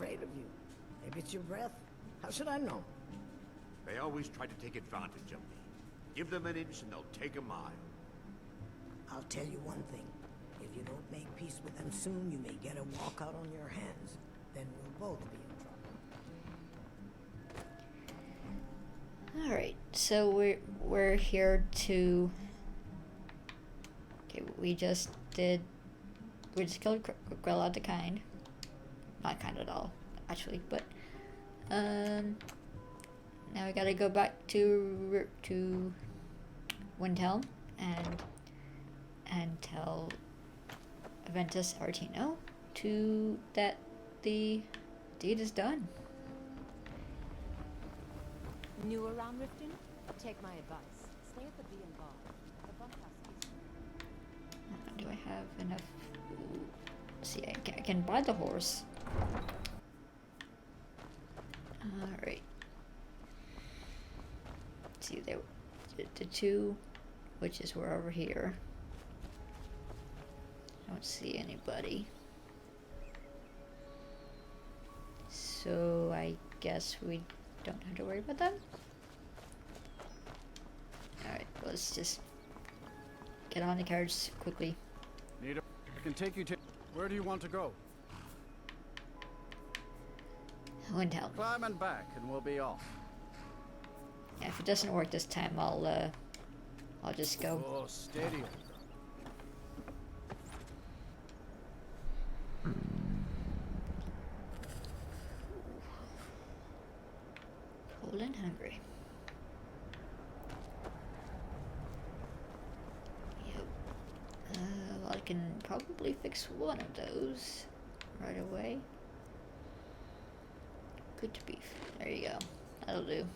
afraid of you. Maybe it's your breath. How should I know? They always try to take advantage of me. Give them an inch and they'll take a mile. I'll tell you one thing. If you don't make peace with them soon, you may get a walkout on your hands. Then we'll both be in trouble. Alright, so we're here to... Okay, we just killed Grelod the Kind. Not kind at all, actually, but... Now we gotta go back to Windhelm and tell Aventus Aretino that the deed is done. New around Riften? Take my advice. Stay at the Bee and Bar. The bunkhouse is... Do I have enough? See, I can buy the horse. Alright. See, the two witches were over here. I don't see anybody. So I guess we don't have to worry about them. Alright, let's just get on the carriage quickly. Nita, I can take you to... Where do you want to go? Windhelm. Climb and back and we'll be off. Yeah, if it doesn't work this time, I'll just go. Oh, steady. Cold and hungry. Yep. Well, I can probably fix one of those right away. Good beef. There you go. That'll do.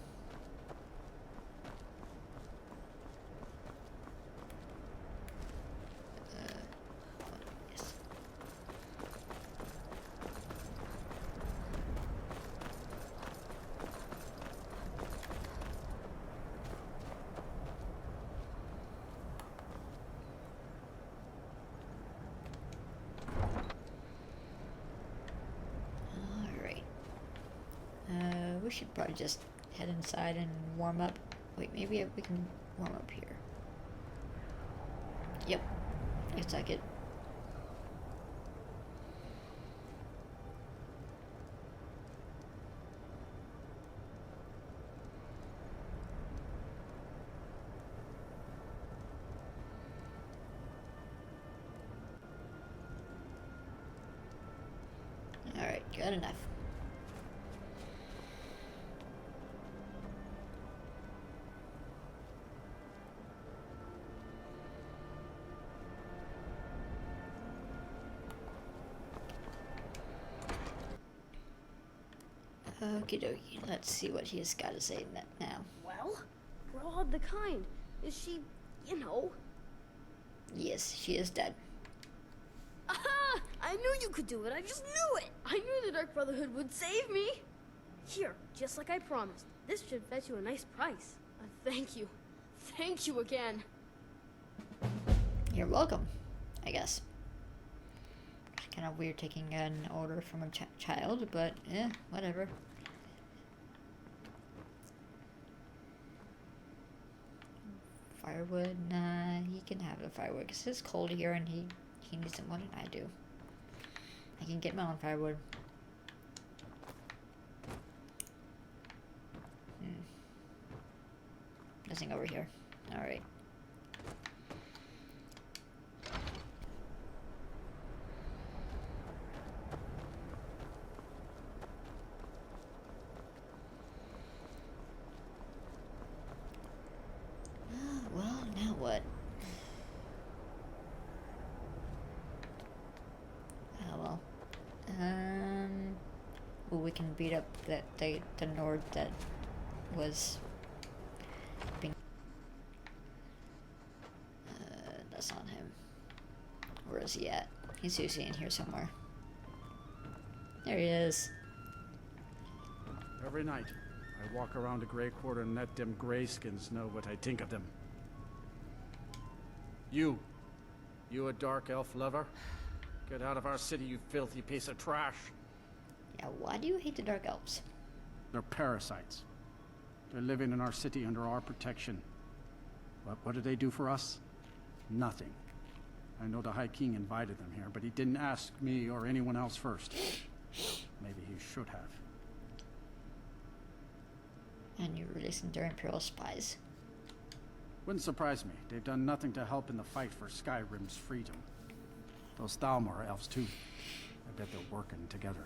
Yes. We should probably just head inside and warm up. Wait, maybe we can warm up here. Yep. Looks like it. Alright, good enough. Okie dokie, let's see what he's got to say now. Well, Grelod the Kind. Is she, you know? Yes, she is dead. Aha! I knew you could do it. I just knew it. I knew the Dark Brotherhood would save me. Here, just like I promised. This should fetch you a nice price. Thank you. Thank you again. You're welcome, I guess. Kind of weird taking an order from a child, but whatever. Firewood, nah, he can have the firewood because it's cold here and he needs it more than I do. I can get my own firewood. Nothing over here. Alright. Well, now what? Oh well. Well, we can beat up the Nord that was being. That's not him. Where is he at? He's usually in here somewhere. There he is. Every night, I walk around the Grey Quarter and let them greyskins know what I think of them. You a dark elf lover? Get out of our city, you filthy piece of trash. Now, why do you hate the Dark Elves? They're parasites. They're living in our city under our protection. What do they do for us? Nothing. I know the High King invited them here, but he didn't ask me or anyone else first. Maybe he should have. And you're releasing their Imperial spies. Wouldn't surprise me. They've done nothing to help in the fight for Skyrim's freedom. Those Thalmor are elves too. I bet they're working together.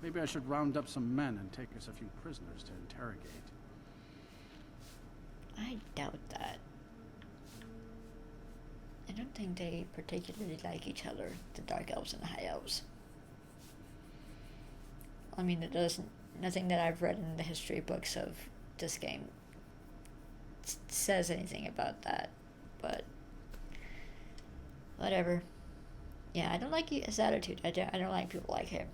Maybe I should round up some men and take us a few prisoners to interrogate. I doubt that. I don't think they particularly like each other, the Dark Elves and the High Elves. I mean, it doesn't. Nothing that I've read in the history books of this game says anything about that, but whatever. Yeah, I don't like his attitude. I don't like people like him.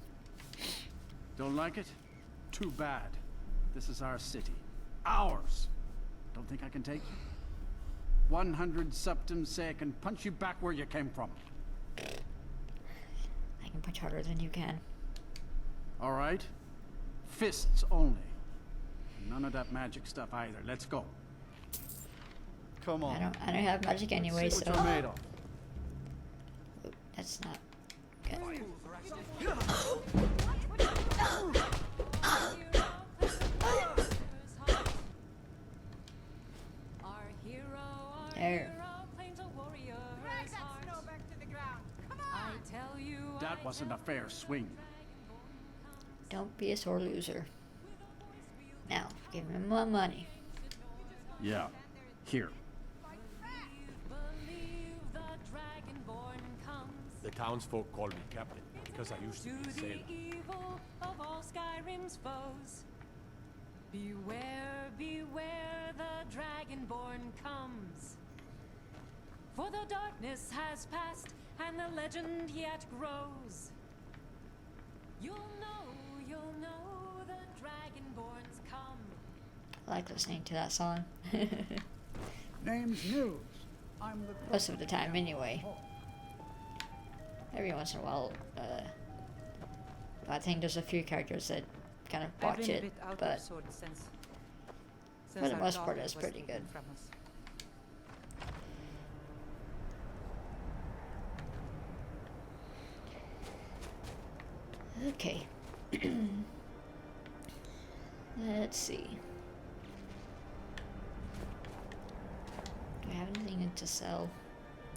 Don't like it? Too bad. This is our city. Ours! Don't think I can take you? 100 septums say I can punch you back where you came from. I can punch harder than you can. All right? Fists only. None of that magic stuff either. Let's go. Come on. I don't have magic anyway, See so. what you're made of. Ooh, that's not good. There. That wasn't a fair swing. Don't be a sore loser. Now, give me my money. Yeah. Here. The townsfolk call me captain because I used to be a sailor. Evil of all Skyrim's foes. Beware, beware, the Dragonborn comes. For the darkness has passed, and the legend yet grows. You'll know the Dragonborns come. I like listening to that song. Name's News. I'm the Most of the time, anyway. Every once in a while, I think there's a few characters that kind of I've watch been a it, bit out but of sorts since for the our most part, daughter it's was pretty taken good. from us. Okay. Let's see. Do I have anything to sell?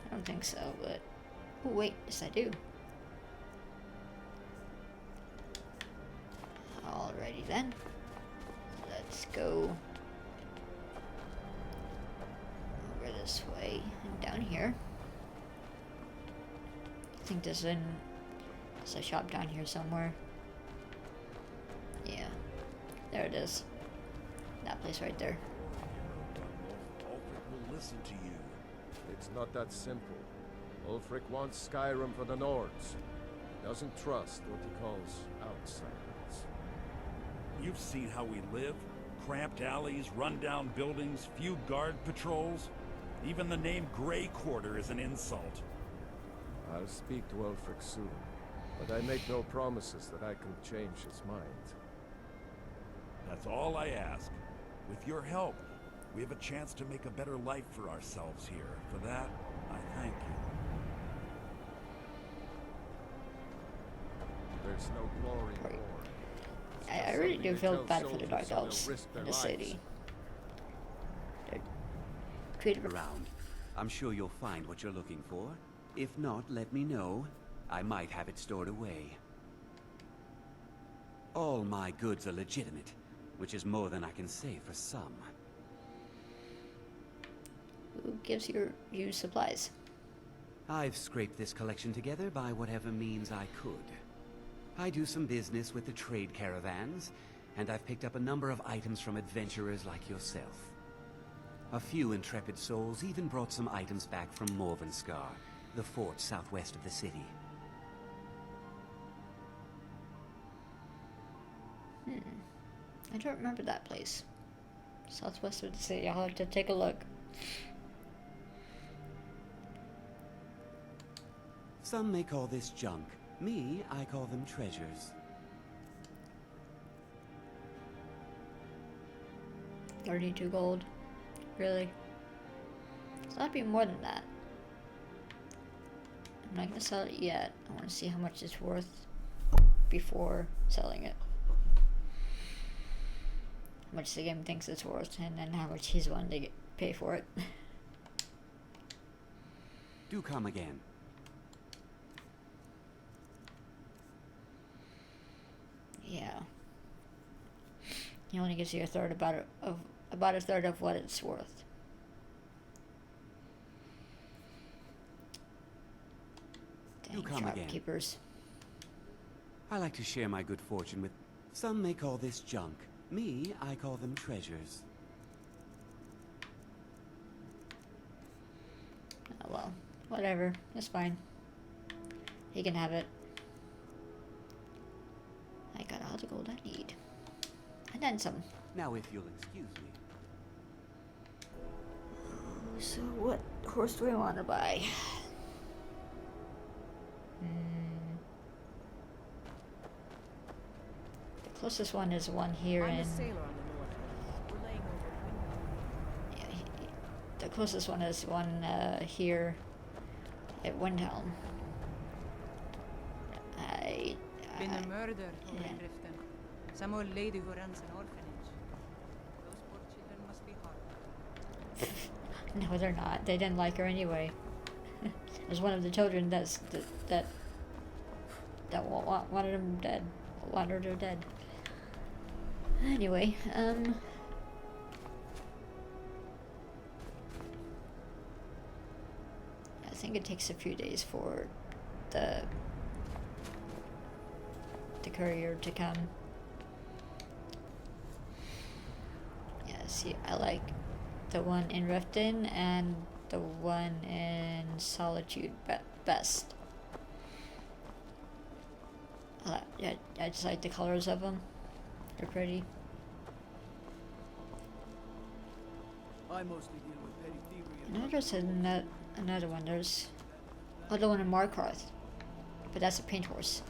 I don't think so, but... Oh, wait. Yes, I do. Alrighty then. Let's go over this way and down here. I think there's a shop down here somewhere. Yeah. There it is. That place right there. Ulfric will listen to you. It's not that simple. Ulfric wants Skyrim for the Nords. He doesn't trust what he calls outsiders. You've seen how we live. Cramped alleys, run-down buildings, few guard patrols. Even the name Grey Quarter is an insult. I'll speak to Ulfric soon, but I make no promises that I can change his mind. That's all I ask. With your help, we have a chance to make a better life for ourselves here. For that, I thank you. There's no glory in war. I really do feel bad for the Dark Elves in the city. They're treated around. I'm sure you'll find what you're looking for. If not, let me know. I might have it stored away. All my goods are legitimate, which is more than I can say for some. Who gives you supplies? I've scraped this collection together by whatever means I could. I do some business with the trade caravans, and I've picked up a number of items from adventurers like yourself. A few intrepid souls even brought some items back from Morvenskar, the fort southwest of the city. I don't remember that place. Southwest of the city. I'll have to take a look. Some may call this junk. Me, I call them treasures. 32 gold. Really? It's not be more than that. I'm not gonna sell it yet. I want to see how much it's worth before selling it. How much the game thinks it's worth, and then how much he's willing to pay for it. Do come again. Yeah. He only gives you a third about a third of what it's worth. Do come again. Shopkeepers. I like to share my good fortune with... Some may call this junk. Me, I call them treasures. Oh well, whatever. It's fine. He can have it. I got all the gold I need. And then some. Now, if you'll excuse me. So what horse do we want to buy? The closest one is one here in... Yeah, the closest one is one here at Windhelm. Been a murder over in Riften. Some old lady who runs an orphanage. Those poor children must be horrible. No, they're not. They didn't like her anyway. There's one of the children that wanted them dead. Wanted her dead. Anyway, I think it takes a few days for the courier to come. Yeah, see, I like the one in Riften and the one in Solitude best. I just like the colors of them. They're pretty. I mostly deal with petty thievery. I know there's another one. There's the one in Markarth, but that's a paint horse.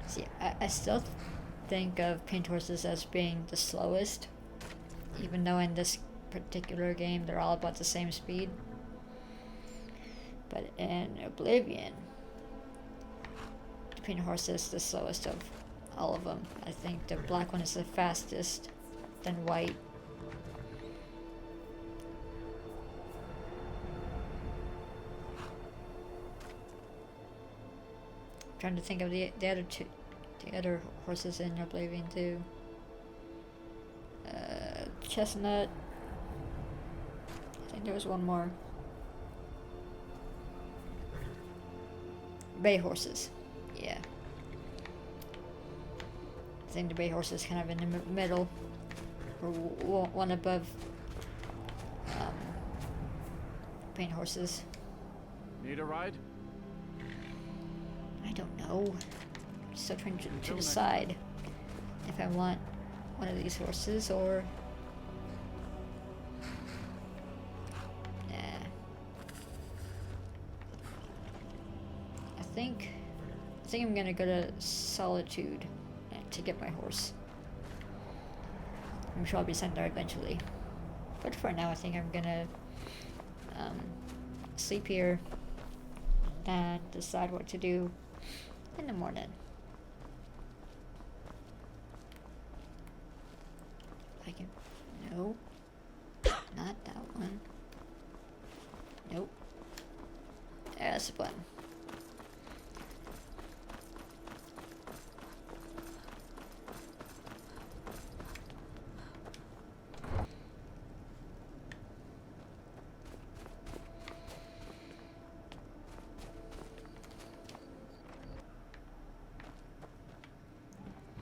See, I still think of paint horses as being the slowest, even though in this particular game they're all about the same speed. But in Oblivion, the paint horse is the slowest of all of them. I think the black one is the fastest, then white. I'm trying to think of the other horses in Oblivion too. Chestnut. I think there was one more. Bay horses. Yeah. I think the bay horse is kind of in the middle, or one above paint horses. Need a ride? I don't know. I'm still trying to decide if I want one of these horses or... Nah. I think I'm gonna go to Solitude to get my horse. I'm sure I'll be sent there eventually. But for now, I think I'm gonna sleep here and decide what to do in the morning. I can... No. Not that one. Nope. That's the one.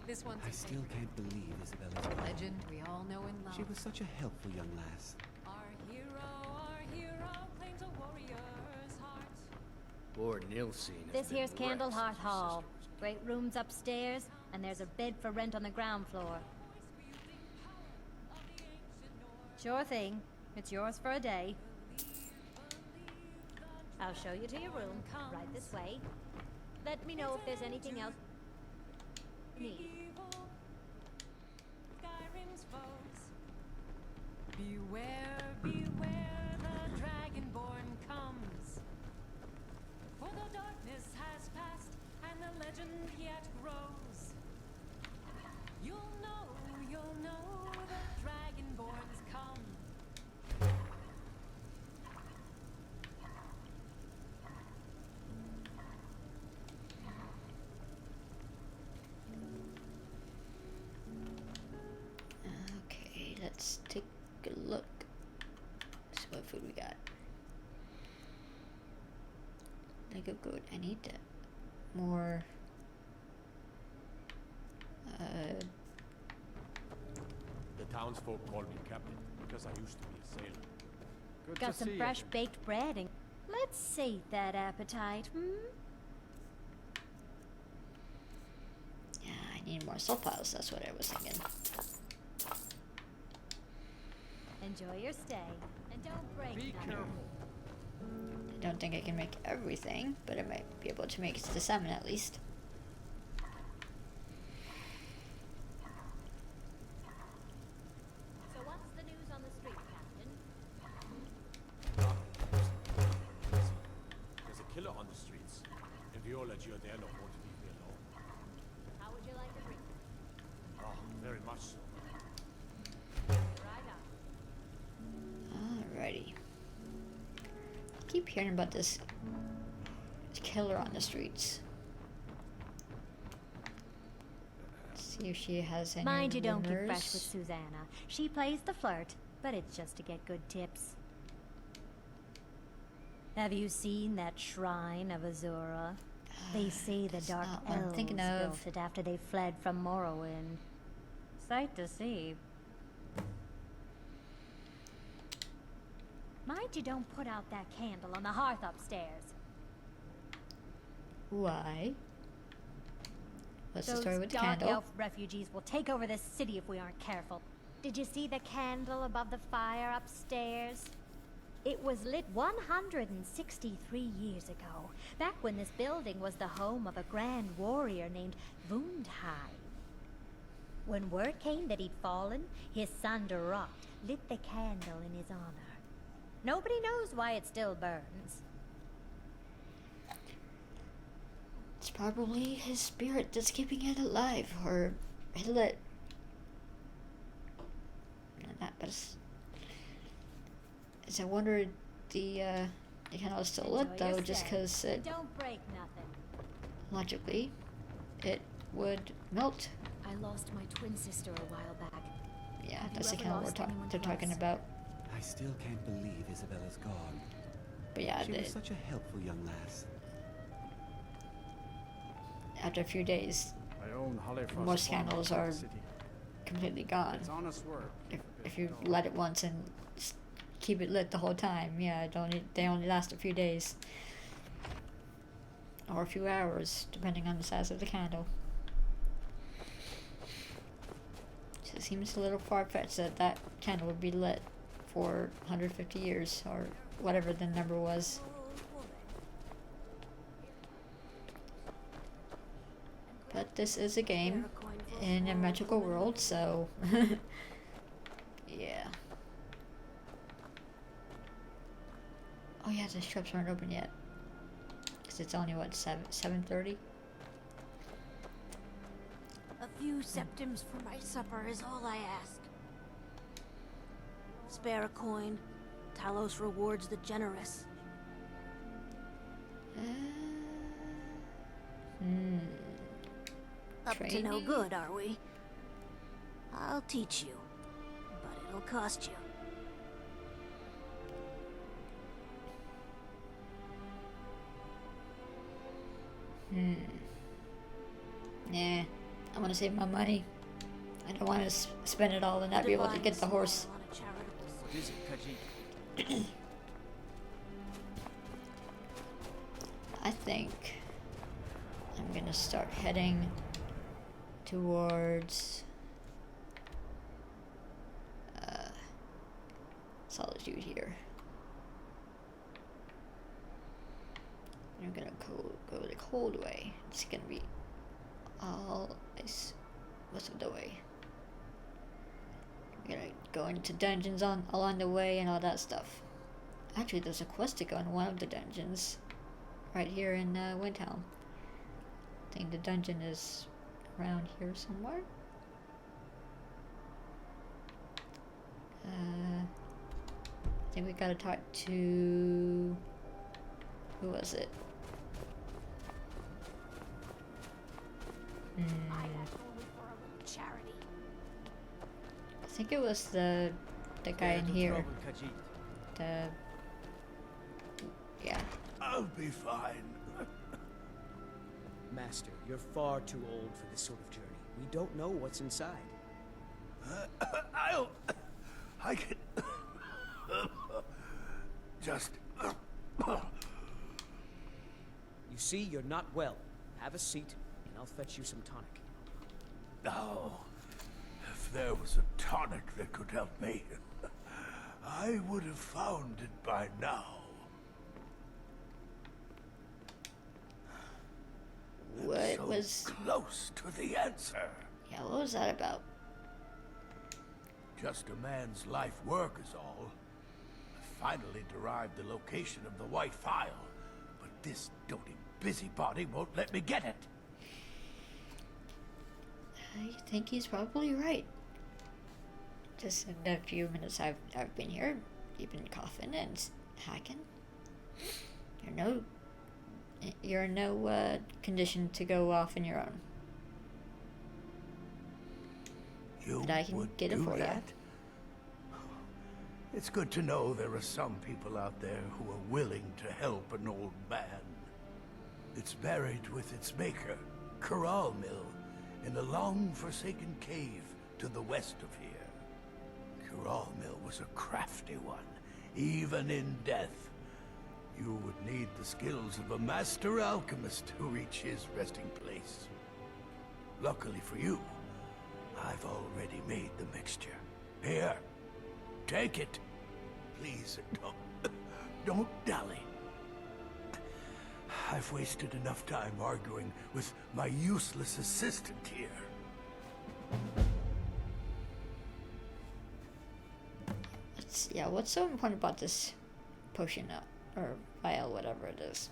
This one's I still can't believe Isabella's gone. legend we all know and love. She was such a helpful young lass. Our hero claims a warrior's heart. Poor Nilsine. This here's Candlehearth Hall. Great rooms upstairs, and there's a bed for rent on the ground floor. Sure thing. It's yours for a day. I'll show you to your room. Right this way. Let me know if there's anything else you need. Skyrim's foes. Beware, beware, the Dragonborn comes. For the darkness has passed, and the legend yet grows. You'll know the Dragonborns come. Okay, let's take a look. See what food we got. Lego goat. I need that. More. The townsfolk call me captain because I used to be a sailor. Good Got to some see fresh you. baked bread and let's sate that appetite, Yeah, I need more Softpaws. That's what I was thinking. Enjoy your stay. And don't break Be nothing. careful. I don't think I can make everything, but I might be able to make the salmon at least. So what's the news on the street, Captain? There's a killer on the streets. And Viola Giordano won't leave me alone. How would you like to drink? Oh, very much so. Right on. Alrighty. I keep hearing about this killer on the streets. Let's see if she has any Mind you don't get rumors. fresh with Susanna. She plays the flirt, but it's just to get good tips. Have you seen that shrine of Azura? They say the That's Dark not what I'm Elves thinking of. built it after they fled from Morrowind. Sight to see. Mind you don't put out that candle on the hearth upstairs. Why? What's the Those story with the Dark candle? Elf refugees will take over this city if we aren't careful. Did you see the candle above the fire upstairs? It was lit 163 years ago, back when this building was the home of a grand warrior named Wundhai. When word came that he'd fallen, his son Durok lit the candle in his honor. Nobody knows why it still burns. It's probably his spirit that's keeping it alive, or lit. Not, but it's I wonder the candle is still lit Enjoy your though, just stay. because it Don't break nothing. logically it would melt. I lost my twin sister a while back. Yeah, Have you that's the ever candle lost anyone they're talking close? about. I still can't believe Isabella's gone. But yeah, She was such a helpful young lass. after a few days, I own Hollifrost most Farm candles outside are the city. completely gone. It's honest work. If you light it once and keep it lit the whole time, yeah, they only last a few days or a few hours, depending on the size of the candle. So it seems a little far-fetched that that candle would be lit for 150 years or whatever the number was. But this is a game in a magical world, so yeah. Oh yeah, the shops aren't open yet. Cause it's only what 7:30. A few septims for my supper is all I ask. Spare a coin. Talos rewards the generous. Up to no Training? good, are we? I'll teach you, but it'll cost you. Nah, I want to save my money. I don't want to spend it all and not be able to get the horse. What is it, Khajiit? I think I'm gonna start heading towards solitude here. I'm gonna go the cold way. It's gonna be all ice most of the way. We're gonna go into dungeons along the way and all that stuff. Actually, there's a quest to go in one of the dungeons right here in Windhelm. I think the dungeon is around here somewhere. I think we gotta talk to... who was it? I think it was the guy in here. Yeah. I'll be fine. Master, you're far too old for this sort of journey. We don't know what's inside. I can just. You see, you're not well. Have a seat, and I'll fetch you some tonic. Now, if there was a tonic that could help me, I would have found it by now. What so was close to the answer? Yeah, what was that about? Just a man's life work is all. I finally derived the location of the white phial, but this doting busybody won't let me get it. I think he's probably right. Just in the few minutes I've been here, you've been coughing and hacking. You're in no condition to go off on your own. You but I can would get it do for that? It's good to know there are some people out there who are willing to help an old man. It's buried with its maker, Corral Mill, in a long-forsaken cave to the west of here. Corral Mill was a crafty one, even in death. You would need the skills of a master alchemist to reach his resting place. Luckily for you, I've already made the mixture. Here, take it. Please, don't dally. I've wasted enough time arguing with my useless assistant here. What's so important about this potion or vial, whatever it is?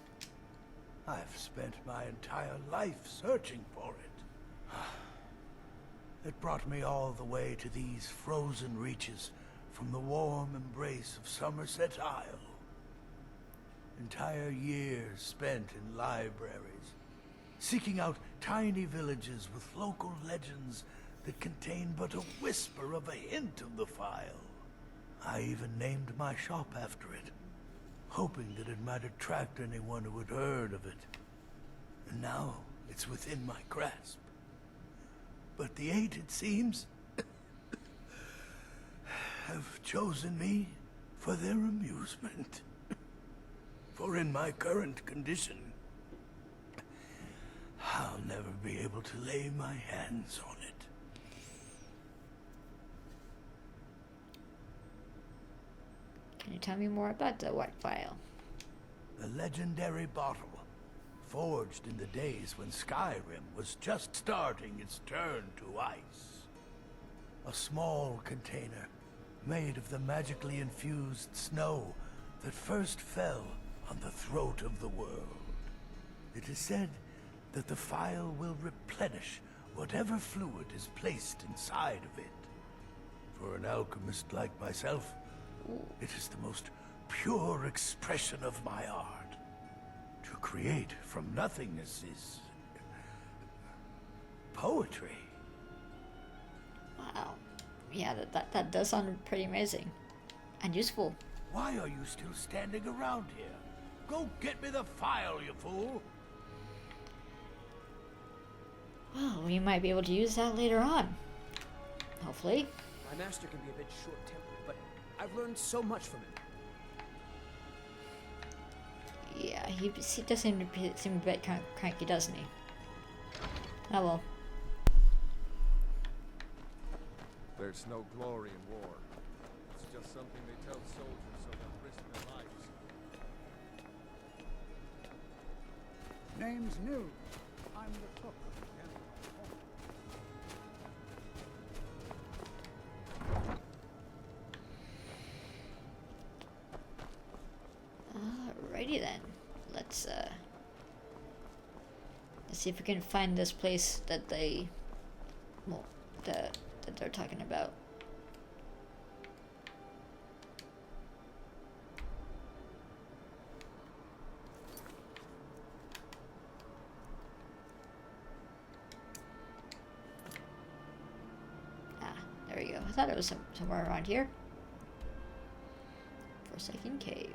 I've spent my entire life searching for it. It brought me all the way to these frozen reaches from the warm embrace of Somerset Isle. Entire years spent in libraries, seeking out tiny villages with local legends that contain but a whisper of a hint of the phial. I even named my shop after it, hoping that it might attract anyone who had heard of it. And now it's within my grasp. But the eight, it seems, have chosen me for their amusement. For in my current condition, I'll never be able to lay my hands on it. Can you tell me more about the white phial? The legendary bottle, forged in the days when Skyrim was just starting its turn to ice. A small container made of the magically infused snow that first fell on the throat of the world. It is said that the phial will replenish whatever fluid is placed inside of it. For an alchemist like myself, it is the most pure expression of my art. To create from nothingness is poetry. Wow. Yeah, that does sound pretty amazing. And useful. Why are you still standing around here? Go get me the phial, you fool! Well, we might be able to use that later on. Hopefully. My master can be a bit short-tempered, but I've learned so much from him. Yeah, he does seem a bit cranky, doesn't he? Oh well. There's no glory in war. It's just something they tell soldiers so they'll risk their lives. Name's new. I'm the cook of the Temple of Home. Alrighty then. Let's see if we can find this place that they, well, that they're talking about. There we go. I thought it was somewhere around here. Forsaken Cave.